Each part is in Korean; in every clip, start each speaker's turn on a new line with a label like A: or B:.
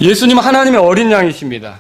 A: 예수님은 하나님의 어린 양이십니다.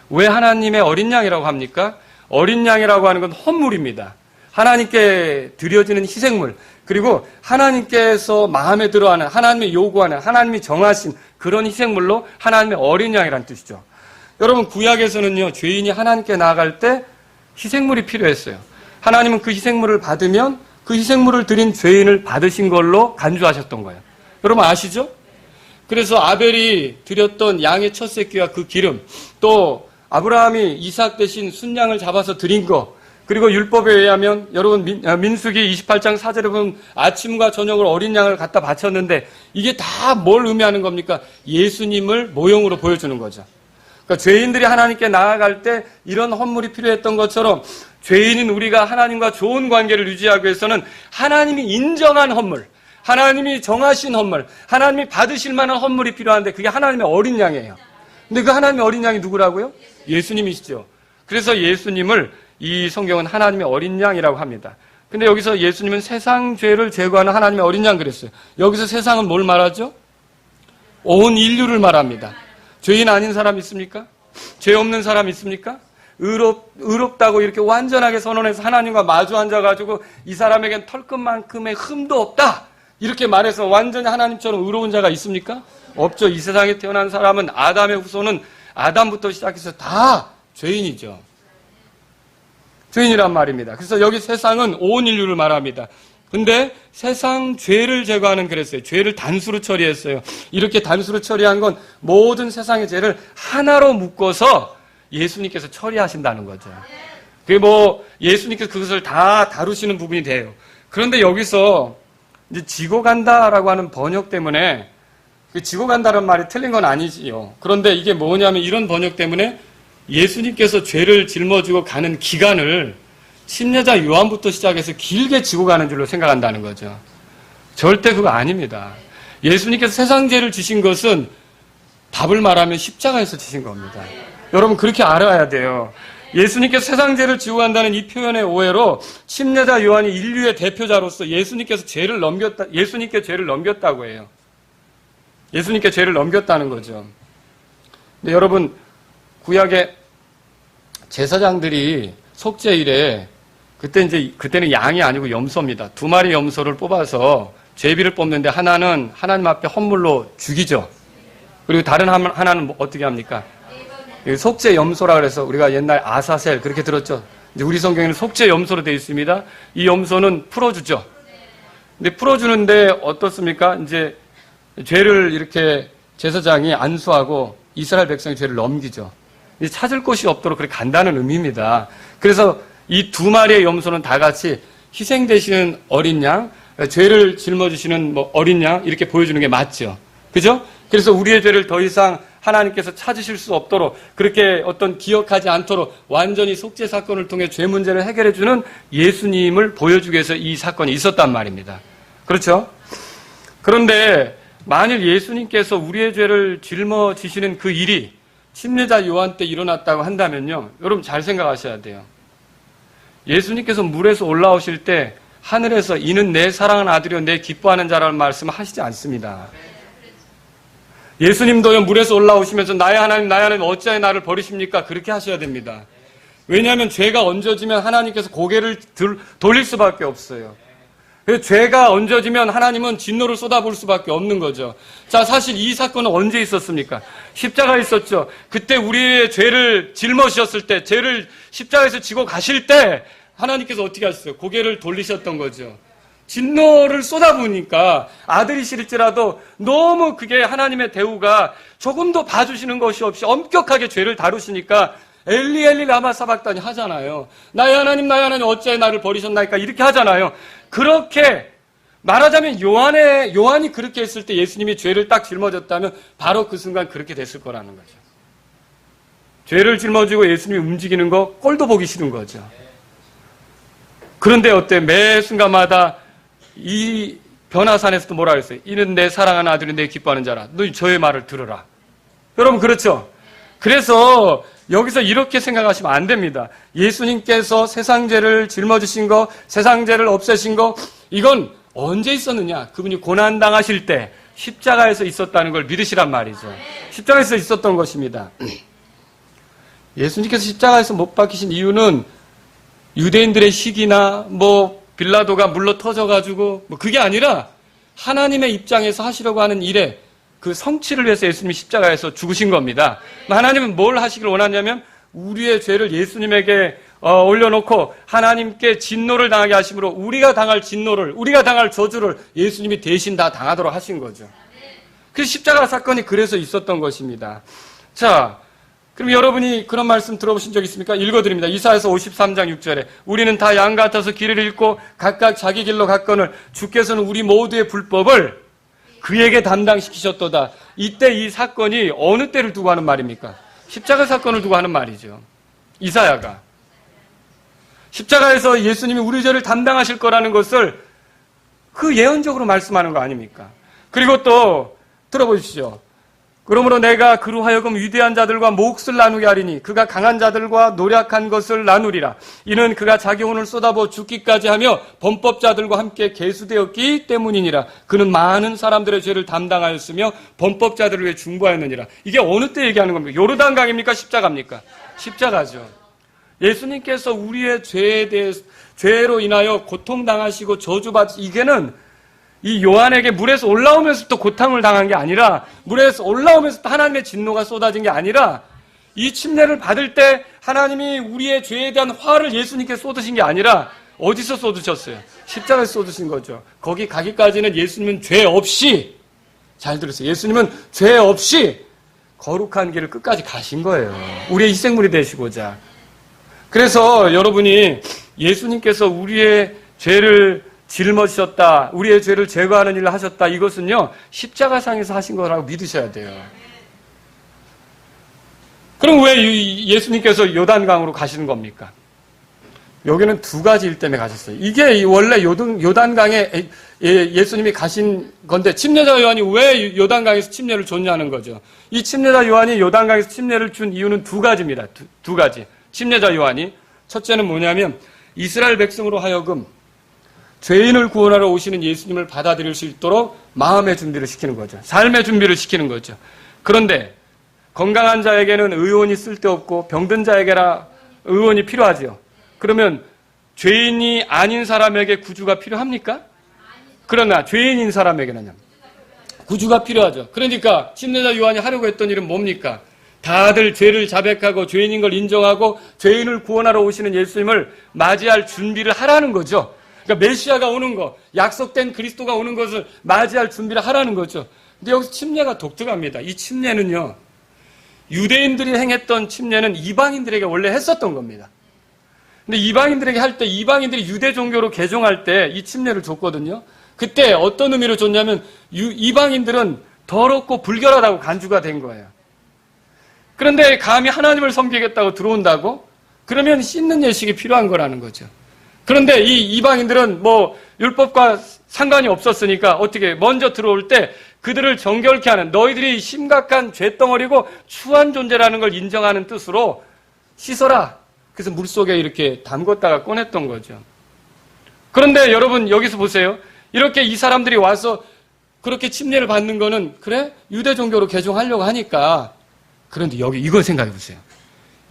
A: 왜 하나님의 어린 양이라고 합니까? 어린 양이라고 하는 건 헌물입니다. 하나님께 드려지는 희생물, 그리고 하나님께서 마음에 들어하는, 하나님이 요구하는, 하나님이 정하신 그런 희생물로 하나님의 어린 양이라는 뜻이죠. 여러분, 구약에서는요, 죄인이 하나님께 나아갈 때 희생물이 필요했어요. 하나님은 그 희생물을 받으면 그 희생물을 드린 죄인을 받으신 걸로 간주하셨던 거예요. 여러분 아시죠? 그래서 아벨이 드렸던 양의 첫 새끼와 그 기름, 또 아브라함이 이삭 대신 순양을 잡아서 드린 거, 그리고 율법에 의하면 여러분 민수기 28장 4절에 보면 아침과 저녁으로 어린 양을 갖다 바쳤는데 이게 다 뭘 의미하는 겁니까? 예수님을 모형으로 보여주는 거죠. 그러니까 죄인들이 하나님께 나아갈 때 이런 헌물이 필요했던 것처럼 죄인인 우리가 하나님과 좋은 관계를 유지하기 위해서는 하나님이 인정한 헌물, 하나님이 정하신 헌물, 하나님이 받으실 만한 헌물이 필요한데 그게 하나님의 어린 양이에요. 근데 그 하나님의 어린 양이 누구라고요? 예수님이시죠. 그래서 예수님을 이 성경은 하나님의 어린 양이라고 합니다. 근데 여기서 예수님은 세상 죄를 제거하는 하나님의 어린 양 그랬어요. 여기서 세상은 뭘 말하죠? 온 인류를 말합니다. 죄인 아닌 사람 있습니까? 죄 없는 사람 있습니까? 의롭다고 이렇게 완전하게 선언해서 하나님과 마주 앉아가지고 이 사람에겐 털끝만큼의 흠도 없다, 이렇게 말해서 완전히 하나님처럼 의로운 자가 있습니까? 없죠. 이 세상에 태어난 사람은 아담의 후손은 아담부터 시작해서 다 죄인이죠. 죄인이란 말입니다. 그래서 여기 세상은 온 인류를 말합니다. 근데 세상 죄를 제거하는 그랬어요. 죄를 단수로 처리했어요. 이렇게 단수로 처리한 건 모든 세상의 죄를 하나로 묶어서 예수님께서 처리하신다는 거죠. 그게 예수님께서 그것을 다 다루시는 부분이 돼요. 그런데 여기서 이제 지고 간다라고 하는 번역 때문에, 지고 간다는 말이 틀린 건 아니지요. 그런데 이게 뭐냐면 이런 번역 때문에 예수님께서 죄를 짊어지고 가는 기간을 침례자 요한부터 시작해서 길게 지고 가는 줄로 생각한다는 거죠. 절대 그거 아닙니다. 예수님께서 세상 죄를 지신 것은 답을 말하면 십자가에서 지신 겁니다. 여러분 그렇게 알아야 돼요. 예수님께서 세상 죄를 지고 간다는 이 표현의 오해로 침례자 요한이 인류의 대표자로서 예수님께 죄를 넘겼다고 해요. 예수님께 죄를 넘겼다는 거죠. 근데 여러분, 구약의 제사장들이 속죄일에 그때는 양이 아니고 염소입니다. 2마리 염소를 뽑아서 제비를 뽑는데 하나는 하나님 앞에 헌물로 죽이죠. 그리고 다른 하나는 어떻게 합니까? 속죄 염소라 그래서 우리가 옛날 아사셀 그렇게 들었죠. 이제 우리 성경에는 속죄 염소로 되어 있습니다. 이 염소는 풀어주죠. 근데 풀어주는데 어떻습니까? 이제 죄를 이렇게 제사장이 안수하고 이스라엘 백성의 죄를 넘기죠. 찾을 곳이 없도록 그렇게 간다는 의미입니다. 그래서 이 2마리의 염소는 다 같이 희생되시는 어린 양, 죄를 짊어지시는 어린 양 이렇게 보여주는 게 맞죠. 그죠? 그래서 우리의 죄를 더 이상 하나님께서 찾으실 수 없도록, 그렇게 기억하지 않도록 완전히 속죄 사건을 통해 죄 문제를 해결해주는 예수님을 보여주기 위해서 이 사건이 있었단 말입니다. 그렇죠? 그런데 만일 예수님께서 우리의 죄를 짊어지시는 그 일이 침례자 요한 때 일어났다고 한다면요, 여러분 잘 생각하셔야 돼요. 예수님께서 물에서 올라오실 때 하늘에서 이는 내 사랑하는 아들이요 내 기뻐하는 자라는 말씀을 하시지 않습니다. 예수님도요 물에서 올라오시면서 나의 하나님 어찌하여 나를 버리십니까? 그렇게 하셔야 됩니다. 왜냐하면 죄가 얹어지면 하나님께서 고개를 돌릴 수밖에 없어요. 죄가 얹어지면 하나님은 진노를 쏟아부을 수밖에 없는 거죠. 자, 사실 이 사건은 언제 있었습니까? 십자가에 있었죠. 그때 우리의 죄를 짊어지셨을 때, 죄를 십자가에서 지고 가실 때 하나님께서 어떻게 하셨어요? 고개를 돌리셨던 거죠. 진노를 쏟아부으니까 아들이실지라도 너무 그게 하나님의 대우가 조금도 봐주시는 것이 없이 엄격하게 죄를 다루시니까 엘리 엘리 라마 사박다니 하잖아요. 나의 하나님 어찌하여 나를 버리셨나이까 이렇게 하잖아요. 그렇게 말하자면 요한이 그렇게 했을 때 예수님이 죄를 딱 짊어졌다면 바로 그 순간 그렇게 됐을 거라는 거죠. 죄를 짊어지고 예수님이 움직이는 거 꼴도 보기 싫은 거죠. 그런데 매 순간마다 이 변화산에서도 뭐라 그랬어요? 이는 내 사랑하는 아들이 내 기뻐하는 자라. 너 저의 말을 들으라. 여러분 그렇죠? 그래서 여기서 이렇게 생각하시면 안 됩니다. 예수님께서 세상 죄를 짊어지신 거, 세상 죄를 없애신 거, 이건 언제 있었느냐? 그분이 고난당하실 때, 십자가에서 있었다는 걸 믿으시란 말이죠. 십자가에서 있었던 것입니다. 예수님께서 십자가에서 못 박히신 이유는 유대인들의 시기나 빌라도가 물러 터져가지고 그게 아니라 하나님의 입장에서 하시려고 하는 일에 그 성취를 위해서 예수님이 십자가에서 죽으신 겁니다. 하나님은 뭘 하시길 원하냐면 우리의 죄를 예수님에게 올려놓고 하나님께 진노를 당하게 하심으로 우리가 당할 진노를, 우리가 당할 저주를 예수님이 대신 다 당하도록 하신 거죠. 그 십자가 사건이 그래서 있었던 것입니다. 자, 그럼 여러분이 그런 말씀 들어보신 적 있습니까? 읽어드립니다. 이사야서 53장 6절에 우리는 다 양 같아서 길을 잃고 각각 자기 길로 갔거늘 주께서는 우리 모두의 불법을 그에게 담당시키셨도다. 이때 이 사건이 어느 때를 두고 하는 말입니까? 십자가 사건을 두고 하는 말이죠. 이사야가 십자가에서 예수님이 우리 죄를 담당하실 거라는 것을 그 예언적으로 말씀하는 거 아닙니까? 그리고 또 들어보십시오. 그러므로 내가 그로 하여금 위대한 자들과 몫을 나누게 하리니 그가 강한 자들과 노력한 것을 나누리라. 이는 그가 자기 혼을 쏟아부어 죽기까지 하며 범법자들과 함께 계수되었기 때문이니라. 그는 많은 사람들의 죄를 담당하였으며 범법자들을 위해 중보하였느니라. 이게 어느 때 얘기하는 겁니까? 요르단강입니까? 십자가입니까? 십자가죠. 예수님께서 우리의 죄로 인하여 고통당하시고 저주받으시, 이게는 이 요한에게 물에서 올라오면서부터 고통을 당한 게 아니라, 물에서 올라오면서부터 하나님의 진노가 쏟아진 게 아니라, 이 침례를 받을 때 하나님이 우리의 죄에 대한 화를 예수님께 쏟으신 게 아니라 어디서 쏟으셨어요? 십자가에서 쏟으신 거죠. 거기 가기까지는 예수님은 죄 없이, 잘 들으세요. 예수님은 죄 없이 거룩한 길을 끝까지 가신 거예요. 우리의 희생물이 되시고자. 그래서 여러분이 예수님께서 우리의 죄를 짊어지셨다, 우리의 죄를 제거하는 일을 하셨다, 이것은요 십자가상에서 하신 거라고 믿으셔야 돼요. 그럼 왜 예수님께서 요단강으로 가시는 겁니까? 여기는 두 가지 일 때문에 가셨어요. 이게 원래 요단강에 예수님이 가신 건데, 침례자 요한이 왜 요단강에서 침례를 줬냐는 거죠. 이 침례자 요한이 요단강에서 침례를 준 이유는 두 가지입니다. 두 가지. 침례자 요한이, 첫째는 뭐냐면 이스라엘 백성으로 하여금 죄인을 구원하러 오시는 예수님을 받아들일 수 있도록 마음의 준비를 시키는 거죠. 삶의 준비를 시키는 거죠. 그런데 건강한 자에게는 의원이 쓸데없고 병든 자에게나 의원이 필요하죠. 그러면 죄인이 아닌 사람에게 구주가 필요합니까? 그러나 죄인인 사람에게는요, 구주가 필요하죠. 그러니까 침례자 요한이 하려고 했던 일은 뭡니까? 다들 죄를 자백하고 죄인인 걸 인정하고 죄인을 구원하러 오시는 예수님을 맞이할 준비를 하라는 거죠. 그러니까 메시아가 오는 거, 약속된 그리스도가 오는 것을 맞이할 준비를 하라는 거죠. 근데 여기서 침례가 독특합니다. 이 침례는요, 유대인들이 행했던 침례는 이방인들에게 원래 했었던 겁니다. 근데 이방인들에게 할 때, 이방인들이 유대 종교로 개종할 때 이 침례를 줬거든요. 그때 어떤 의미로 줬냐면 이방인들은 더럽고 불결하다고 간주가 된 거예요. 그런데 감히 하나님을 섬기겠다고 들어온다고? 그러면 씻는 예식이 필요한 거라는 거죠. 그런데 이 이방인들은 율법과 상관이 없었으니까 어떻게 먼저 들어올 때 그들을 정결케 하는, 너희들이 심각한 죄덩어리고 추한 존재라는 걸 인정하는 뜻으로 씻어라. 그래서 물속에 이렇게 담궜다가 꺼냈던 거죠. 그런데 여러분 여기서 보세요. 이렇게 이 사람들이 와서 그렇게 침례를 받는 거는 그래? 유대 종교로 개종하려고 하니까. 그런데 여기 이걸 생각해 보세요.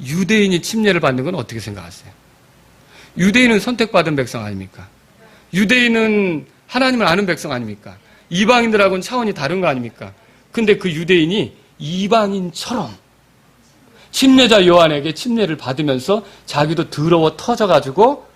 A: 유대인이 침례를 받는 건 어떻게 생각하세요? 유대인은 선택받은 백성 아닙니까? 유대인은 하나님을 아는 백성 아닙니까? 이방인들하고는 차원이 다른 거 아닙니까? 근데 그 유대인이 이방인처럼 침례자 요한에게 침례를 받으면서 자기도 더러워 터져가지고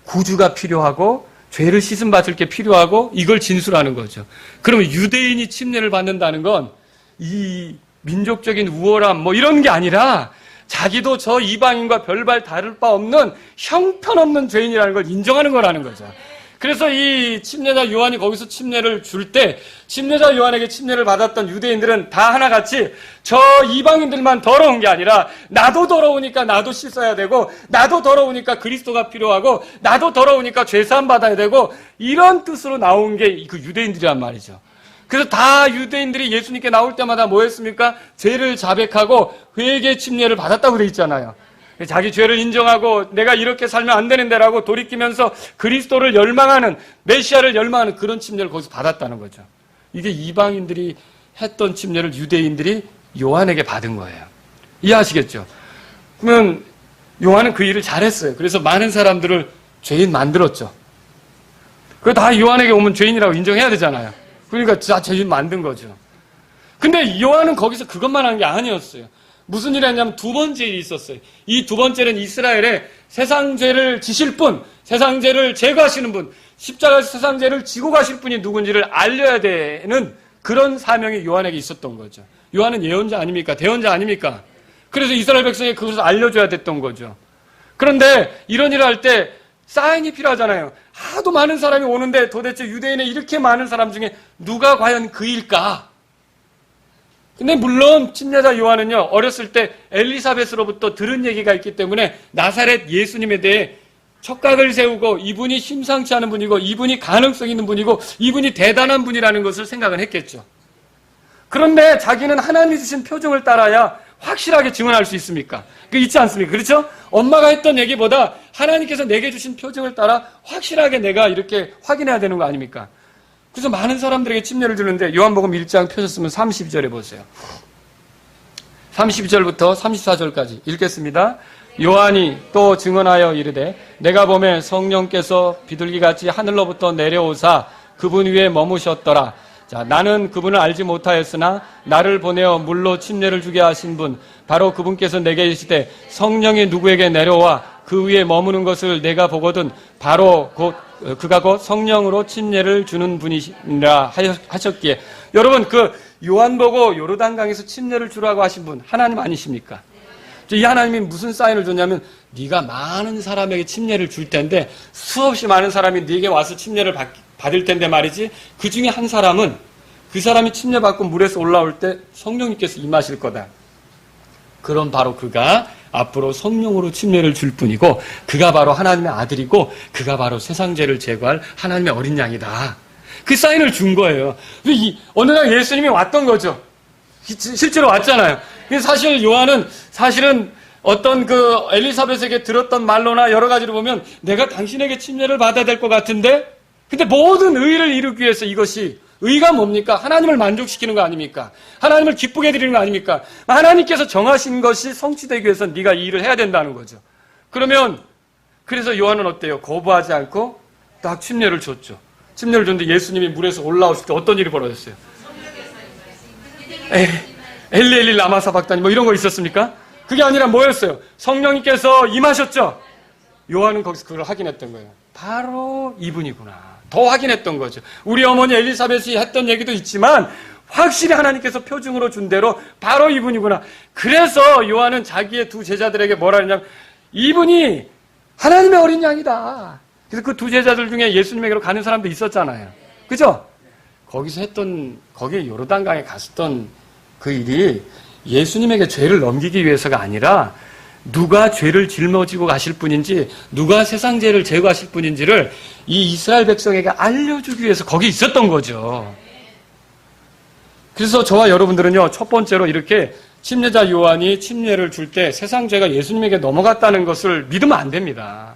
A: 구주가 필요하고 죄를 씻음 받을 게 필요하고 이걸 진술하는 거죠. 그러면 유대인이 침례를 받는다는 건 이 민족적인 우월함 이런 게 아니라 자기도 저 이방인과 별반 다를 바 없는 형편없는 죄인이라는 걸 인정하는 거라는 거죠. 그래서 이 침례자 요한이 거기서 침례를 줄 때 침례자 요한에게 침례를 받았던 유대인들은 다 하나같이 저 이방인들만 더러운 게 아니라 나도 더러우니까 나도 씻어야 되고, 나도 더러우니까 그리스도가 필요하고, 나도 더러우니까 죄사함 받아야 되고, 이런 뜻으로 나온 게 그 유대인들이란 말이죠. 그래서 다 유대인들이 예수님께 나올 때마다 뭐 했습니까? 죄를 자백하고 회개 침례를 받았다고 돼 있잖아요. 자기 죄를 인정하고 내가 이렇게 살면 안 되는데라고 돌이키면서 그리스도를 열망하는, 메시아를 열망하는 그런 침례를 거기서 받았다는 거죠. 이게 이방인들이 했던 침례를 유대인들이 요한에게 받은 거예요. 이해하시겠죠? 그러면 요한은 그 일을 잘했어요. 그래서 많은 사람들을 죄인 만들었죠. 그거 다 요한에게 오면 죄인이라고 인정해야 되잖아요. 그러니까 다 죄인 만든 거죠. 근데 요한은 거기서 그것만 한 게 아니었어요. 무슨 일을 했냐면 두 번째 일이 있었어요. 이 두 번째는 이스라엘에 세상 죄를 지실 분, 세상 죄를 제거하시는 분, 십자가에서 세상 죄를 지고 가실 분이 누군지를 알려야 되는 그런 사명이 요한에게 있었던 거죠. 요한은 예언자 아닙니까? 대언자 아닙니까? 그래서 이스라엘 백성에게 그것을 알려줘야 됐던 거죠. 그런데 이런 일을 할 때 사인이 필요하잖아요. 하도 많은 사람이 오는데 도대체 유대인의 이렇게 많은 사람 중에 누가 과연 그일까? 근데 물론 침례자 요한은요, 어렸을 때 엘리사벳으로부터 들은 얘기가 있기 때문에 나사렛 예수님에 대해 촉각을 세우고 이분이 심상치 않은 분이고 이분이 가능성 있는 분이고 이분이 대단한 분이라는 것을 생각은 했겠죠. 그런데 자기는 하나님이 주신 표정을 따라야 확실하게 증언할 수 있습니까? 그 있지 않습니까? 그렇죠? 엄마가 했던 얘기보다 하나님께서 내게 주신 표정을 따라 확실하게 내가 이렇게 확인해야 되는 거 아닙니까? 그래서 많은 사람들에게 침례를 주는데 요한복음 1장 펴셨으면 32절에 보세요. 32절부터 34절까지 읽겠습니다. 요한이 또 증언하여 이르되 내가 보매 성령께서 비둘기같이 하늘로부터 내려오사 그분 위에 머무셨더라. 자, 나는 그분을 알지 못하였으나 나를 보내어 물로 침례를 주게 하신 분 바로 그분께서 내게 이르시되 성령이 누구에게 내려와 그 위에 머무는 것을 내가 보거든 바로 그가 곧 성령으로 침례를 주는 분이시라 하셨기에 여러분 그 요한 보고 요르단강에서 침례를 주라고 하신 분 하나님 아니십니까? 이 하나님이 무슨 사인을 줬냐면 네가 많은 사람에게 침례를 줄 텐데 수없이 많은 사람이 네게 와서 침례를 받을 텐데 말이지 그 중에 한 사람은 그 사람이 침례받고 물에서 올라올 때 성령님께서 임하실 거다. 그럼 바로 그가 앞으로 성령으로 침례를 줄 뿐이고 그가 바로 하나님의 아들이고 그가 바로 세상 죄를 제거할 하나님의 어린 양이다. 그 사인을 준 거예요. 어느 날 예수님이 왔던 거죠. 실제로 왔잖아요. 사실 요한은 사실은 어떤 그 엘리사벳에게 들었던 말로나 여러 가지로 보면 내가 당신에게 침례를 받아야 될 것 같은데 근데 모든 의를 이루기 위해서 이것이 의가 뭡니까? 하나님을 만족시키는 거 아닙니까? 하나님을 기쁘게 해드리는 거 아닙니까? 하나님께서 정하신 것이 성취되기 위해서 네가 이 일을 해야 된다는 거죠. 그러면 그래서 요한은 어때요? 거부하지 않고 딱 침례를 줬죠. 침례를 줬는데 예수님이 물에서 올라오실 때 어떤 일이 벌어졌어요? 엘리 엘리 라마 사박다니 뭐 이런 거 있었습니까? 그게 아니라 뭐였어요? 성령님께서 임하셨죠? 요한은 거기서 그걸 확인했던 거예요. 바로 이분이구나. 더 확인했던 거죠. 우리 어머니 엘리사벳이 했던 얘기도 있지만 확실히 하나님께서 표징으로 준 대로 바로 이분이구나. 그래서 요한은 자기의 두 제자들에게 뭐라 했냐면 이분이 하나님의 어린 양이다. 그래서 그 두 제자들 중에 예수님에게로 가는 사람도 있었잖아요. 그죠? 거기서 했던 거기에 요르단강에 갔었던 그 일이 예수님에게 죄를 넘기기 위해서가 아니라 누가 죄를 짊어지고 가실 분인지 누가 세상 죄를 제거하실 분인지를 이 이스라엘 백성에게 알려주기 위해서 거기 있었던 거죠. 그래서 저와 여러분들은요 첫 번째로 이렇게 침례자 요한이 침례를 줄 때 세상 죄가 예수님에게 넘어갔다는 것을 믿으면 안 됩니다.